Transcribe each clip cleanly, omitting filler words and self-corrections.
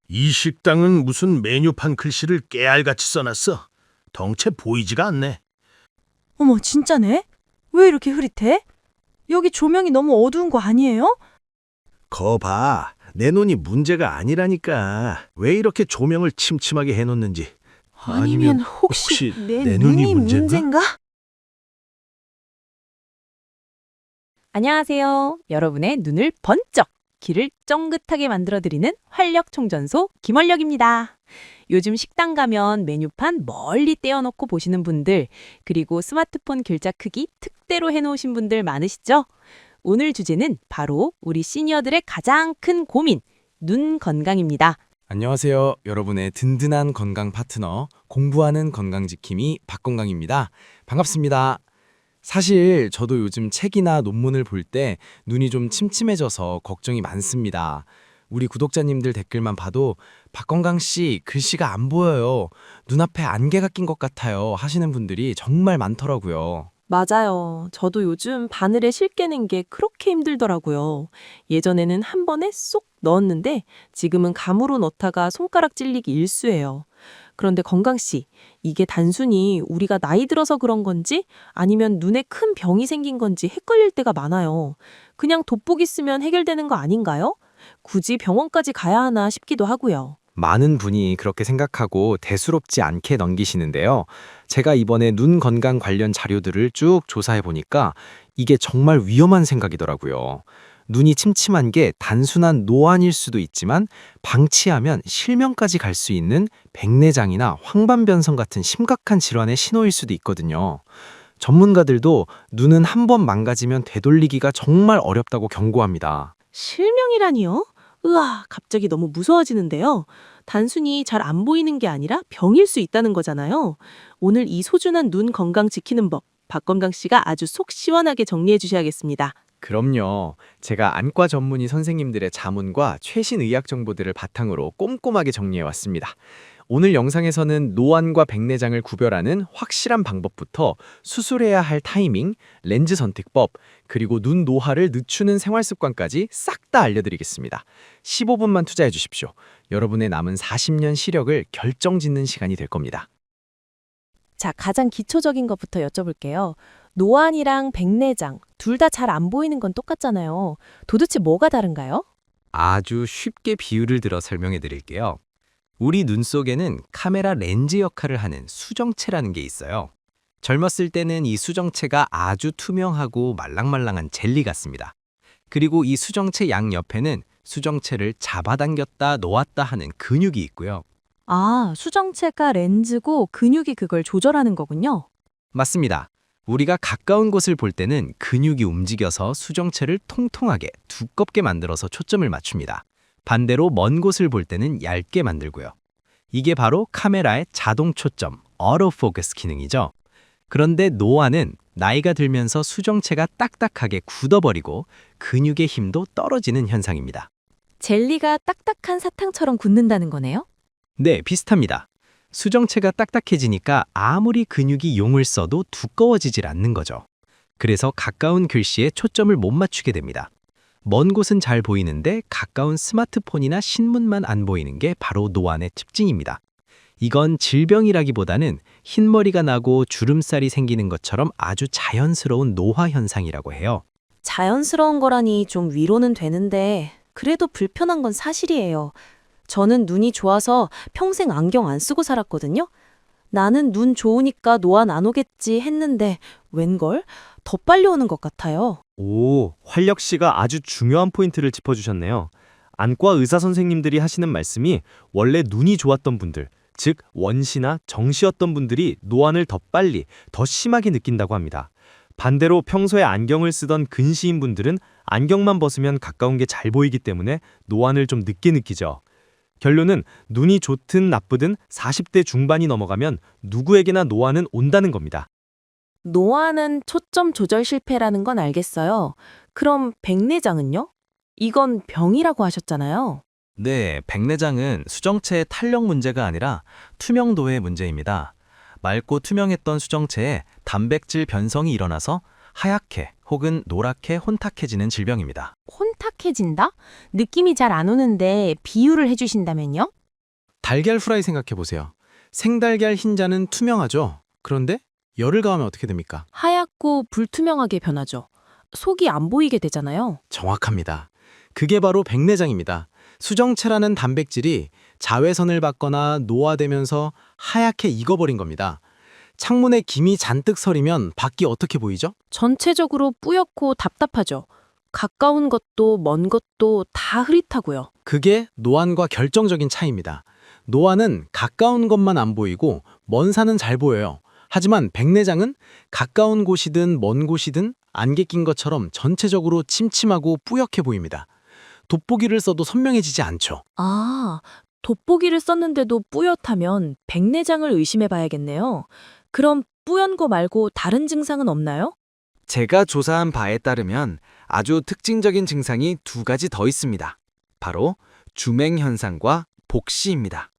이 식당은 무슨 메뉴판 글씨를 깨알같이 써놨어. 덩체 보이지가 않네. 어머, 진짜네? 왜 이렇게 흐릿해? 여기 조명이 너무 어두운 거 아니에요? 거 봐. 내 눈이 문제가 아니라니까. 왜 이렇게 조명을 침침하게 해놓는지. 아니면 혹시 내 눈이 눈이 문제인가? 안녕하세요. 여러분의 눈을 번쩍, 귀를 쫑긋하게 만들어드리는 활력충전소 김활력입니다. 요즘 식당 가면 메뉴판 멀리 떼어놓고 보시는 분들, 그리고 스마트폰 글자 크기 특대로 해놓으신 분들 많으시죠? 오늘 주제는 바로 우리 시니어들의 가장 큰 고민, 눈 건강입니다. 안녕하세요. 여러분의 든든한 건강 파트너, 공부하는 건강지킴이 박건강입니다. 반갑습니다. 사실 저도 요즘 책이나 논문을 볼 때 눈이 좀 침침해져서 걱정이 많습니다. 우리 구독자님들 댓글만 봐도 박건강 씨 글씨가 안 보여요. 눈앞에 안개가 낀 것 같아요. 하시는 분들이 정말 많더라고요. 맞아요. 저도 요즘 바늘에 실 깨는 게 그렇게 힘들더라고요. 예전에는 한 번에 쏙 넣었는데 지금은 감으로 넣다가 손가락 찔리기 일쑤예요. 그런데 건강 씨, 이게 단순히 우리가 나이 들어서 그런 건지 아니면 눈에 큰 병이 생긴 건지 헷갈릴 때가 많아요. 그냥 돋보기 쓰면 해결되는 거 아닌가요? 굳이 병원까지 가야 하나 싶기도 하고요. 많은 분이 그렇게 생각하고 대수롭지 않게 넘기시는데요. 제가 이번에 눈 건강 관련 자료들을 쭉 조사해 보니까 이게 정말 위험한 생각이더라고요. 눈이 침침한 게 단순한 노안일 수도 있지만 방치하면 실명까지 갈 수 있는 백내장이나 황반변성 같은 심각한 질환의 신호일 수도 있거든요. 전문가들도 눈은 한 번 망가지면 되돌리기가 정말 어렵다고 경고합니다. 실명이라니요? 으아, 갑자기 너무 무서워지는데요. 단순히 잘 안 보이는 게 아니라 병일 수 있다는 거잖아요. 오늘 이 소중한 눈 건강 지키는 법, 박건강 씨가 아주 속 시원하게 정리해 주셔야겠습니다. 그럼요. 제가 안과 전문의 선생님들의 자문과 최신 의학 정보들을 바탕으로 꼼꼼하게 정리해 왔습니다. 오늘 영상에서는 노안과 백내장을 구별하는 확실한 방법부터 수술해야 할 타이밍, 렌즈 선택법, 그리고 눈 노화를 늦추는 생활 습관까지 싹 다 알려드리겠습니다. 15분만 투자해 주십시오. 여러분의 남은 40년 시력을 결정짓는 시간이 될 겁니다. 자, 가장 기초적인 것부터 여쭤볼게요. 노안이랑 백내장, 둘 다 잘 안 보이는 건 똑같잖아요. 도대체 뭐가 다른가요? 아주 쉽게 비유를 들어 설명해 드릴게요. 우리 눈 속에는 카메라 렌즈 역할을 하는 수정체라는 게 있어요. 젊었을 때는 이 수정체가 아주 투명하고 말랑말랑한 젤리 같습니다. 그리고 이 수정체 양 옆에는 수정체를 잡아당겼다 놓았다 하는 근육이 있고요. 아, 수정체가 렌즈고 근육이 그걸 조절하는 거군요. 맞습니다. 우리가 가까운 곳을 볼 때는 근육이 움직여서 수정체를 통통하게 두껍게 만들어서 초점을 맞춥니다. 반대로 먼 곳을 볼 때는 얇게 만들고요. 이게 바로 카메라의 자동 초점, 어토포커스 기능이죠. 그런데 노안은 나이가 들면서 수정체가 딱딱하게 굳어버리고 근육의 힘도 떨어지는 현상입니다. 젤리가 딱딱한 사탕처럼 굳는다는 거네요? 네, 비슷합니다. 수정체가 딱딱해지니까 아무리 근육이 용을 써도 두꺼워지질 않는 거죠. 그래서 가까운 글씨에 초점을 못 맞추게 됩니다. 먼 곳은 잘 보이는데 가까운 스마트폰이나 신문만 안 보이는 게 바로 노안의 특징입니다. 이건 질병이라기보다는 흰머리가 나고 주름살이 생기는 것처럼 아주 자연스러운 노화 현상이라고 해요. 자연스러운 거라니 좀 위로는 되는데 그래도 불편한 건 사실이에요. 저는 눈이 좋아서 평생 안경 안 쓰고 살았거든요. 나는 눈 좋으니까 노안 안 오겠지 했는데 웬걸? 더 빨리 오는 것 같아요. 오, 활력 씨가 아주 중요한 포인트를 짚어주셨네요. 안과 의사 선생님들이 하시는 말씀이 원래 눈이 좋았던 분들, 즉 원시나 정시였던 분들이 노안을 더 빨리, 더 심하게 느낀다고 합니다. 반대로 평소에 안경을 쓰던 근시인 분들은 안경만 벗으면 가까운 게 잘 보이기 때문에 노안을 좀 늦게 느끼죠. 결론은 눈이 좋든 나쁘든 40대 중반이 넘어가면 누구에게나 노안은 온다는 겁니다. 노안은 초점 조절 실패라는 건 알겠어요. 그럼 백내장은요? 이건 병이라고 하셨잖아요. 네, 백내장은 수정체의 탄력 문제가 아니라 투명도의 문제입니다. 맑고 투명했던 수정체에 단백질 변성이 일어나서 하얗게 혹은 노랗게 혼탁해지는 질병입니다. 혼탁해진다? 느낌이 잘 안 오는데 비유를 해주신다면요? 달걀 후라이 생각해 보세요. 생달걀 흰자는 투명하죠. 그런데 열을 가하면 어떻게 됩니까? 하얗고 불투명하게 변하죠. 속이 안 보이게 되잖아요. 정확합니다. 그게 바로 백내장입니다. 수정체라는 단백질이 자외선을 받거나 노화되면서 하얗게 익어버린 겁니다. 창문에 김이 잔뜩 서리면 밖이 어떻게 보이죠? 전체적으로 뿌옇고 답답하죠. 가까운 것도 먼 것도 다 흐릿하고요. 그게 노안과 결정적인 차이입니다. 노안은 가까운 것만 안 보이고 먼 산은 잘 보여요. 하지만 백내장은 가까운 곳이든 먼 곳이든 안개 낀 것처럼 전체적으로 침침하고 뿌옇게 보입니다. 돋보기를 써도 선명해지지 않죠. 아, 돋보기를 썼는데도 뿌옇다면 백내장을 의심해 봐야겠네요. 그럼 뿌연 거 말고 다른 증상은 없나요? 제가 조사한 바에 따르면 아주 특징적인 증상이 두 가지 더 있습니다. 바로 주맹 현상과 복시입니다.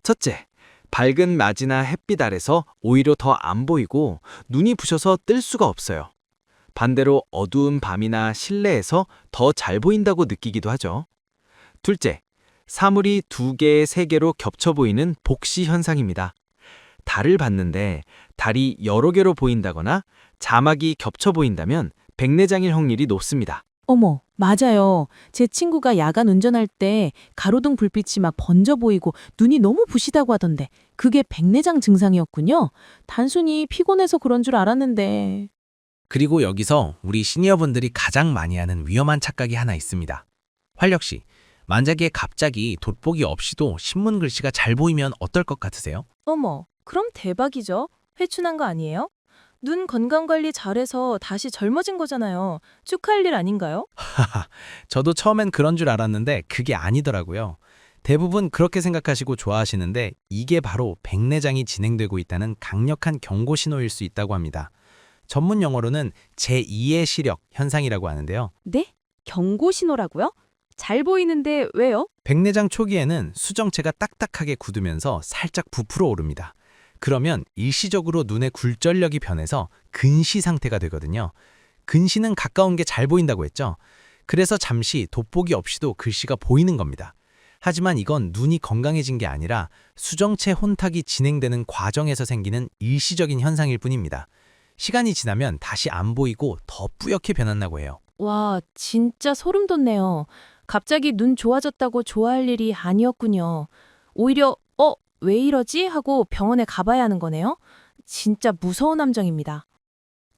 첫째, 밝은 낮이나 햇빛 아래서 오히려 더 안 보이고 눈이 부셔서 뜰 수가 없어요. 반대로 어두운 밤이나 실내에서 더 잘 보인다고 느끼기도 하죠. 둘째, 사물이 2개, 3개로 겹쳐 보이는 복시 현상입니다. 달을 봤는데 달이 여러 개로 보인다거나 자막이 겹쳐 보인다면 백내장일 확률이 높습니다. 어머, 맞아요. 제 친구가 야간 운전할 때 가로등 불빛이 막 번져 보이고 눈이 너무 부시다고 하던데 그게 백내장 증상이었군요. 단순히 피곤해서 그런 줄 알았는데. 그리고 여기서 우리 시니어분들이 가장 많이 하는 위험한 착각이 하나 있습니다. 활력 씨, 만약에 갑자기 돋보기 없이도 신문 글씨가 잘 보이면 어떨 것 같으세요? 어머, 그럼 대박이죠. 회춘한 거 아니에요? 눈 건강관리 잘해서 다시 젊어진 거잖아요. 축하할 일 아닌가요? 저도 처음엔 그런 줄 알았는데 그게 아니더라고요. 대부분 그렇게 생각하시고 좋아하시는데 이게 바로 백내장이 진행되고 있다는 강력한 경고 신호일 수 있다고 합니다. 전문 용어로는 제2의 시력 현상이라고 하는데요. 네? 경고 신호라고요? 잘 보이는데 왜요? 백내장 초기에는 수정체가 딱딱하게 굳으면서 살짝 부풀어 오릅니다. 그러면 일시적으로 눈의 굴절력이 변해서 근시 상태가 되거든요. 근시는 가까운 게 잘 보인다고 했죠. 그래서 잠시 돋보기 없이도 글씨가 보이는 겁니다. 하지만 이건 눈이 건강해진 게 아니라 수정체 혼탁이 진행되는 과정에서 생기는 일시적인 현상일 뿐입니다. 시간이 지나면 다시 안 보이고 더 뿌옇게 변한다고 해요. 와, 진짜 소름 돋네요. 갑자기 눈 좋아졌다고 좋아할 일이 아니었군요. 오히려 왜 이러지? 하고 병원에 가봐야 하는 거네요. 진짜 무서운 함정입니다.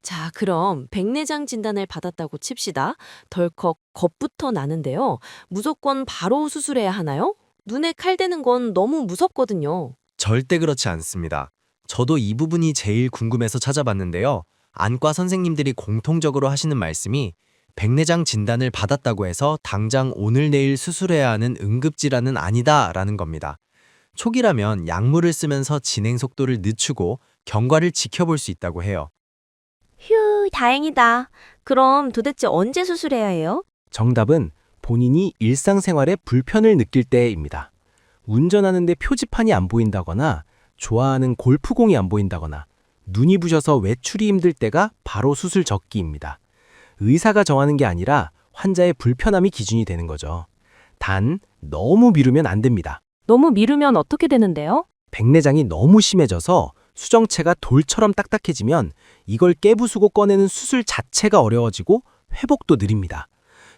자, 그럼 백내장 진단을 받았다고 칩시다. 덜컥 겁부터 나는데요. 무조건 바로 수술해야 하나요? 눈에 칼 대는 건 너무 무섭거든요. 절대 그렇지 않습니다. 저도 이 부분이 제일 궁금해서 찾아봤는데요. 안과 선생님들이 공통적으로 하시는 말씀이 백내장 진단을 받았다고 해서 당장 오늘 내일 수술해야 하는 응급질환은 아니다라는 겁니다. 초기라면 약물을 쓰면서 진행 속도를 늦추고 경과를 지켜볼 수 있다고 해요. 휴, 다행이다. 그럼 도대체 언제 수술해야 해요? 정답은 본인이 일상생활에 불편을 느낄 때입니다. 운전하는데 표지판이 안 보인다거나 좋아하는 골프공이 안 보인다거나 눈이 부셔서 외출이 힘들 때가 바로 수술 적기입니다. 의사가 정하는 게 아니라 환자의 불편함이 기준이 되는 거죠. 단, 너무 미루면 안 됩니다. 너무 미루면 어떻게 되는데요? 백내장이 너무 심해져서 수정체가 돌처럼 딱딱해지면 이걸 깨부수고 꺼내는 수술 자체가 어려워지고 회복도 느립니다.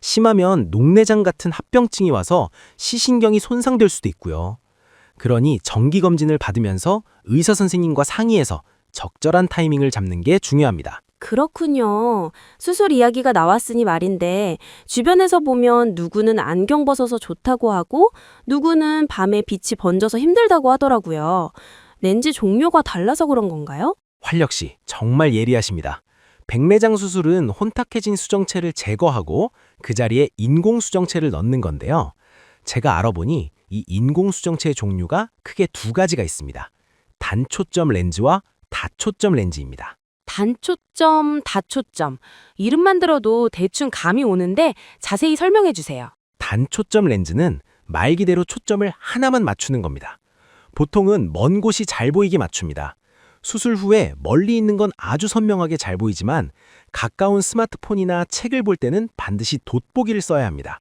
심하면 녹내장 같은 합병증이 와서 시신경이 손상될 수도 있고요. 그러니 정기검진을 받으면서 의사 선생님과 상의해서 적절한 타이밍을 잡는 게 중요합니다. 그렇군요. 수술 이야기가 나왔으니 말인데 주변에서 보면 누구는 안경 벗어서 좋다고 하고 누구는 밤에 빛이 번져서 힘들다고 하더라고요. 렌즈 종류가 달라서 그런 건가요? 활력 씨, 정말 예리하십니다. 백내장 수술은 혼탁해진 수정체를 제거하고 그 자리에 인공 수정체를 넣는 건데요. 제가 알아보니 이 인공 수정체의 종류가 크게 2가지가 있습니다. 단초점 렌즈와 다초점 렌즈입니다. 단초점, 다초점. 이름만 들어도 대충 감이 오는데 자세히 설명해 주세요. 단초점 렌즈는 말 그대로 초점을 하나만 맞추는 겁니다. 보통은 먼 곳이 잘 보이게 맞춥니다. 수술 후에 멀리 있는 건 아주 선명하게 잘 보이지만 가까운 스마트폰이나 책을 볼 때는 반드시 돋보기를 써야 합니다.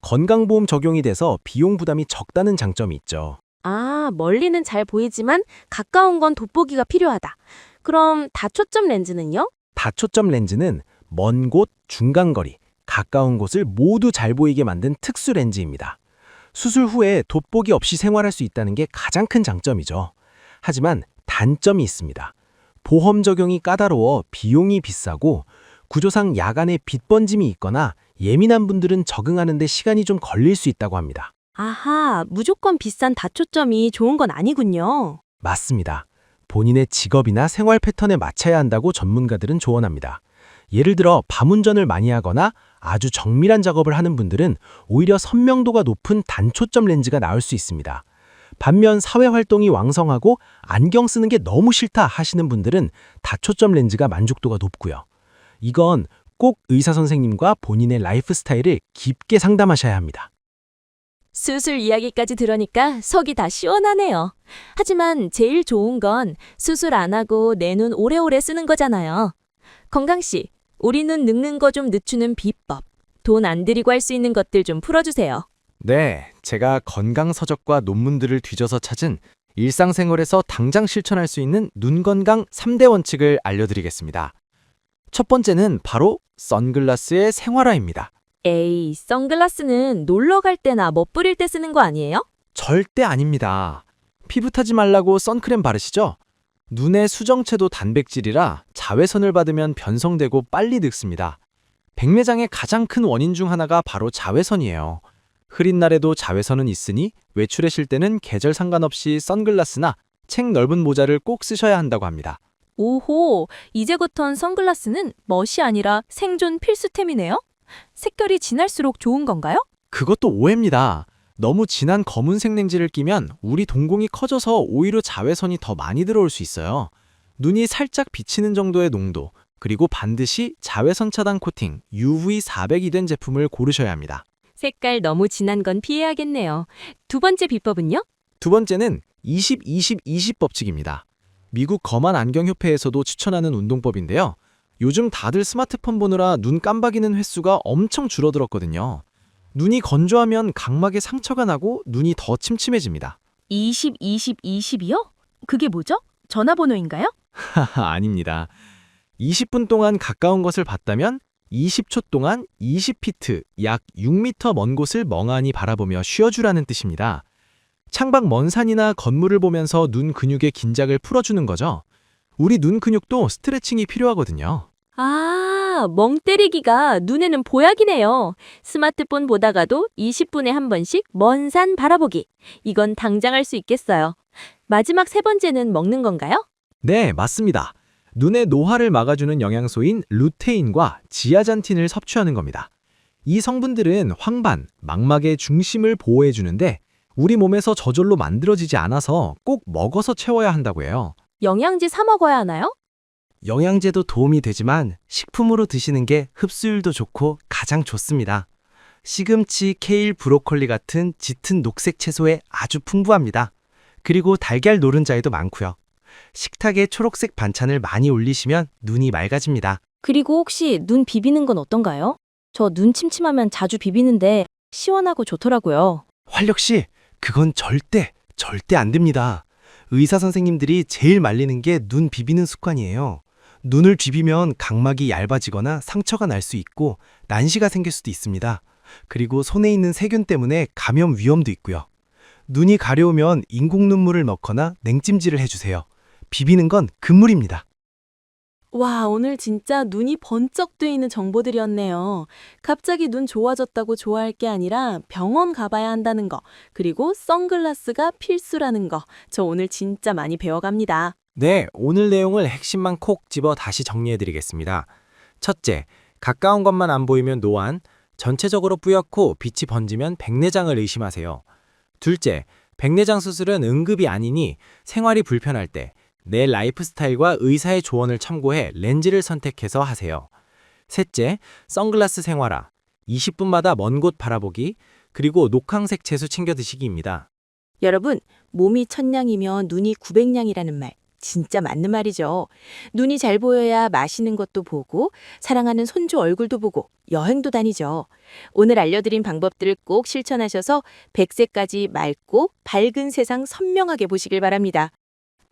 건강보험 적용이 돼서 비용 부담이 적다는 장점이 있죠. 아, 멀리는 잘 보이지만 가까운 건 돋보기가 필요하다. 그럼 다초점 렌즈는요? 다초점 렌즈는 먼 곳, 중간거리, 가까운 곳을 모두 잘 보이게 만든 특수 렌즈입니다. 수술 후에 돋보기 없이 생활할 수 있다는 게 가장 큰 장점이죠. 하지만 단점이 있습니다. 보험 적용이 까다로워 비용이 비싸고 구조상 야간에 빛 번짐이 있거나 예민한 분들은 적응하는 데 시간이 좀 걸릴 수 있다고 합니다. 아하, 무조건 비싼 다초점이 좋은 건 아니군요. 맞습니다. 본인의 직업이나 생활 패턴에 맞춰야 한다고 전문가들은 조언합니다. 예를 들어 밤운전을 많이 하거나 아주 정밀한 작업을 하는 분들은 오히려 선명도가 높은 단초점 렌즈가 나올 수 있습니다. 반면 사회활동이 왕성하고 안경 쓰는 게 너무 싫다 하시는 분들은 다초점 렌즈가 만족도가 높고요. 이건 꼭 의사 선생님과 본인의 라이프 스타일을 깊게 상담하셔야 합니다. 수술 이야기까지 들으니까 속이 다 시원하네요. 하지만 제일 좋은 건 수술 안 하고 내 눈 오래오래 쓰는 거잖아요. 건강씨, 우리 눈 늙는 거 좀 늦추는 비법, 돈 안 들이고 할 수 있는 것들 좀 풀어주세요. 네, 제가 건강 서적과 논문들을 뒤져서 찾은 일상생활에서 당장 실천할 수 있는 눈 건강 3대 원칙을 알려드리겠습니다. 첫 번째는 바로 선글라스의 생활화입니다. 에이, 선글라스는 놀러 갈 때나 멋부릴 때 쓰는 거 아니에요? 절대 아닙니다. 피부 타지 말라고 선크림 바르시죠? 눈의 수정체도 단백질이라 자외선을 받으면 변성되고 빨리 늙습니다. 백내장의 가장 큰 원인 중 하나가 바로 자외선이에요. 흐린 날에도 자외선은 있으니 외출에 쉴 때는 계절 상관없이 선글라스나 책 넓은 모자를 꼭 쓰셔야 한다고 합니다. 오호, 이제부턴 선글라스는 멋이 아니라 생존 필수템이네요? 색결이 진할수록 좋은 건가요? 그것도 오해입니다. 너무 진한 검은색 렌즈를 끼면 우리 동공이 커져서 오히려 자외선이 더 많이 들어올 수 있어요. 눈이 살짝 비치는 정도의 농도, 그리고 반드시 자외선 차단 코팅 UV 400이 된 제품을 고르셔야 합니다. 색깔 너무 진한 건 피해야겠네요. 두 번째 비법은요? 두 번째는 20-20-20 법칙입니다. 미국 검안 안경협회에서도 추천하는 운동법인데요. 요즘 다들 스마트폰 보느라 눈 깜박이는 횟수가 엄청 줄어들었거든요. 눈이 건조하면 각막에 상처가 나고 눈이 더 침침해집니다. 20-20-20이요? 그게 뭐죠? 전화번호인가요? 하하, 아닙니다. 20분 동안 가까운 것을 봤다면 20초 동안 20피트, 약 6m 먼 곳을 멍하니 바라보며 쉬어주라는 뜻입니다. 창밖 먼 산이나 건물을 보면서 눈 근육의 긴장을 풀어주는 거죠. 우리 눈 근육도 스트레칭이 필요하거든요. 아, 멍 때리기가 눈에는 보약이네요. 스마트폰 보다가도 20분에 한 번씩 먼 산 바라보기. 이건 당장 할 수 있겠어요. 마지막 세 번째는 먹는 건가요? 네, 맞습니다. 눈의 노화를 막아주는 영양소인 루테인과 지아잔틴을 섭취하는 겁니다. 이 성분들은 황반, 망막의 중심을 보호해주는데 우리 몸에서 저절로 만들어지지 않아서 꼭 먹어서 채워야 한다고 해요. 영양제 사 먹어야 하나요? 영양제도 도움이 되지만 식품으로 드시는 게 흡수율도 좋고 가장 좋습니다. 시금치, 케일, 브로콜리 같은 짙은 녹색 채소에 아주 풍부합니다. 그리고 달걀 노른자에도 많고요. 식탁에 초록색 반찬을 많이 올리시면 눈이 맑아집니다. 그리고 혹시 눈 비비는 건 어떤가요? 저 눈 침침하면 자주 비비는데 시원하고 좋더라고요. 활력 씨, 그건 절대 안 됩니다. 의사 선생님들이 제일 말리는 게 눈 비비는 습관이에요. 눈을 비비면 각막이 얇아지거나 상처가 날 수 있고 난시가 생길 수도 있습니다. 그리고 손에 있는 세균 때문에 감염 위험도 있고요. 눈이 가려우면 인공 눈물을 넣거나 냉찜질을 해주세요. 비비는 건 금물입니다. 와, 오늘 진짜 눈이 번쩍 뜨이는 정보들이었네요. 갑자기 눈 좋아졌다고 좋아할 게 아니라 병원 가봐야 한다는 거, 그리고 선글라스가 필수라는 거, 저 오늘 진짜 많이 배워갑니다. 네, 오늘 내용을 핵심만 콕 집어 다시 정리해드리겠습니다. 첫째, 가까운 것만 안 보이면 노안, 전체적으로 뿌옇고 빛이 번지면 백내장을 의심하세요. 둘째, 백내장 수술은 응급이 아니니 생활이 불편할 때 내 라이프 스타일과 의사의 조언을 참고해 렌즈를 선택해서 하세요. 셋째, 선글라스 생활화, 20분마다 먼 곳 바라보기, 그리고 녹황색 채소 챙겨 드시기입니다. 여러분, 몸이 1000냥이면 눈이 900냥이라는 말 진짜 맞는 말이죠. 눈이 잘 보여야 맛있는 것도 보고 사랑하는 손주 얼굴도 보고 여행도 다니죠. 오늘 알려드린 방법들을 꼭 실천하셔서 100세까지 맑고 밝은 세상 선명하게 보시길 바랍니다.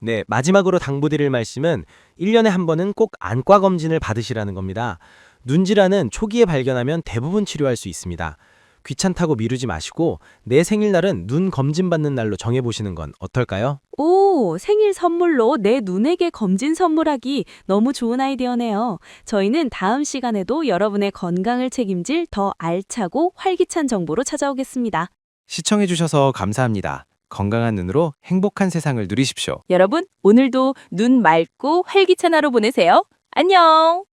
네, 마지막으로 당부드릴 말씀은 1년에 한 번은 꼭 안과 검진을 받으시라는 겁니다. 눈질환은 초기에 발견하면 대부분 치료할 수 있습니다. 귀찮다고 미루지 마시고 내 생일날은 눈 검진 받는 날로 정해보시는 건 어떨까요? 오, 생일 선물로 내 눈에게 검진 선물하기 너무 좋은 아이디어네요. 저희는 다음 시간에도 여러분의 건강을 책임질 더 알차고 활기찬 정보로 찾아오겠습니다. 시청해주셔서 감사합니다. 건강한 눈으로 행복한 세상을 누리십시오. 여러분, 오늘도 눈 맑고 활기찬 하루 보내세요. 안녕!